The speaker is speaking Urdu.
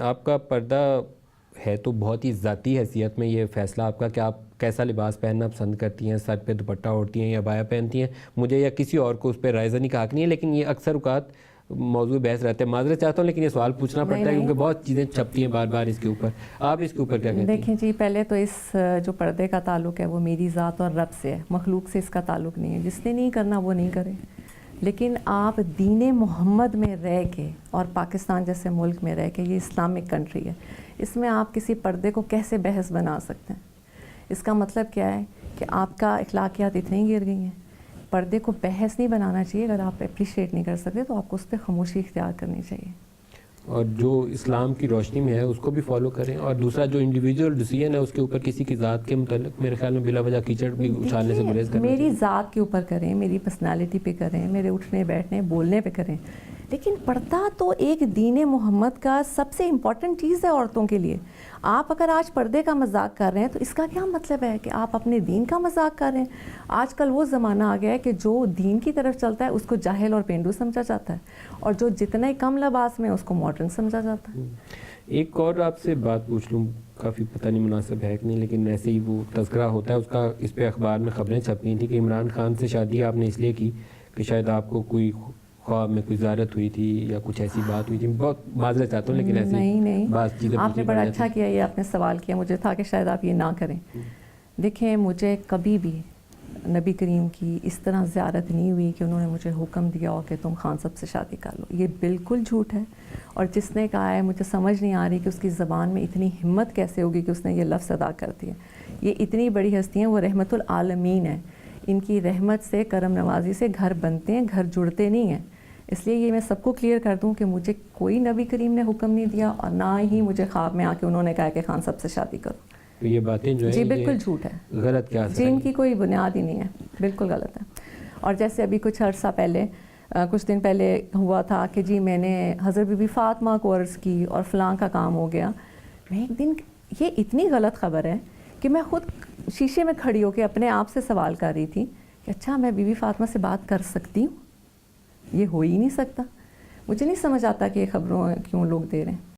آپ کا پردہ ہے تو بہت ہی ذاتی حیثیت میں یہ فیصلہ آپ کا کہ آپ کیسا لباس پہننا پسند کرتی ہیں، سر پہ دوپٹہ اوڑھتی ہیں یا بایا پہنتی ہیں. مجھے یا کسی اور کو اس پہ رائے زنی کا حق نہیں ہے، لیکن یہ اکثر اوقات موضوع بحث رہتے ہیں. معذرت چاہتا ہوں لیکن یہ سوال پوچھنا پڑتا ہے کیونکہ بہت چیزیں چھپتی ہیں بار بار اس کے اوپر. آپ اس کے اوپر کیا کہتی ہیں؟ دیکھیں جی، پہلے تو اس جو پردے کا تعلق ہے وہ میری ذات اور رب سے ہے، مخلوق سے اس کا تعلق نہیں ہے. جس نے نہیں کرنا وہ نہیں کرے. لیکن آپ دین محمد میں رہ کے اور پاکستان جیسے ملک میں رہ کے، یہ اسلامک کنٹری ہے، اس میں آپ کسی پردے کو کیسے بحث بنا سکتے ہیں؟ اس کا مطلب کیا ہے کہ آپ کا اخلاقیات اتنی گر گئی ہیں. پردے کو بحث نہیں بنانا چاہیے. اگر آپ اپریشیٹ نہیں کر سکتے تو آپ کو اس پہ خاموشی اختیار کرنی چاہیے اور جو اسلام کی روشنی میں ہے اس کو بھی فالو کریں. اور دوسرا جو انڈیویجول ڈیسیژن ہے اس کے اوپر کسی کی ذات کے متعلق میرے خیال میں بلا وجہ کیچڑ بھی اچھالنے سے گریز کرنا میری ذات کے اوپر کریں، میری پرسنالٹی پہ کریں، میرے اٹھنے بیٹھنے بولنے پہ کریں. لیکن پردہ تو ایک دین محمد کا سب سے امپورٹنٹ چیز ہے عورتوں کے لیے. آپ اگر آج پردے کا مذاق کر رہے ہیں تو اس کا کیا مطلب ہے کہ آپ اپنے دین کا مذاق کر رہے ہیں؟ آج کل وہ زمانہ آ گیا ہے کہ جو دین کی طرف چلتا ہے اس کو جاہل اور پینڈو سمجھا جاتا ہے، اور جو جتنے کم لباس میں اس کو ماڈرن سمجھا جاتا ہے. ایک اور آپ سے بات پوچھ لوں، کافی پتہ نہیں مناسب ہے کہ نہیں، لیکن ایسے ہی وہ تذکرہ ہوتا ہے اس کا. اس پہ اخبار میں خبریں چھپ گئی تھیں کہ عمران خان سے شادی آپ نے اس لیے کی کہ شاید آپ کو کوئی خواب میں کوئی زیارت ہوئی تھی یا کچھ ایسی بات ہوئی تھی. بہت معذرت چاہتا ہوں لیکن ایسی نہیں بات چیزیں آپ نے بڑا اچھا کیا یہ آپ نے سوال کیا. مجھے تھا کہ شاید آپ یہ نہ کریں. دیکھیں، مجھے کبھی بھی نبی کریم کی اس طرح زیارت نہیں ہوئی کہ انہوں نے مجھے حکم دیا ہو کہ تم خان صاحب سے شادی کر لو. یہ بالکل جھوٹ ہے. اور جس نے کہا ہے مجھے سمجھ نہیں آ رہی کہ اس کی زبان میں اتنی ہمت کیسے ہوگی کہ اس نے یہ لفظ ادا کر دیا. یہ اتنی بڑی ہستی ہیں، وہ رحمت العالمین ہیں. ان کی رحمت سے، کرم نوازی سے گھر بنتے ہیں، گھر جڑتے نہیں ہیں. اس لیے یہ میں سب کو کلیئر کر دوں کہ مجھے کوئی نبی کریم نے حکم نہیں دیا، اور نہ ہی مجھے خواب میں آ کے انہوں نے کہا کہ خان صاحب سے شادی کرو. تو یہ باتیں جو ہیں جی بالکل جھوٹ ہے، غلط کیا جی ان کی کوئی بنیاد ہی نہیں ہے، بالکل غلط ہے. اور جیسے ابھی کچھ عرصہ پہلے، کچھ دن پہلے ہوا تھا کہ جی میں نے حضرت بی بی فاطمہ کو عرض کی اور فلاں کا کام ہو گیا. میں ایک دن، یہ اتنی غلط خبر ہے کہ میں خود شیشے میں کھڑی ہو کے اپنے آپ سے سوال کر رہی تھی کہ اچھا میں بی بی فاطمہ سے بات کر سکتی ہوں؟ یہ ہو ہی نہیں سکتا. مجھے نہیں سمجھ آتا کہ یہ خبروں کیوں لوگ دے رہے ہیں.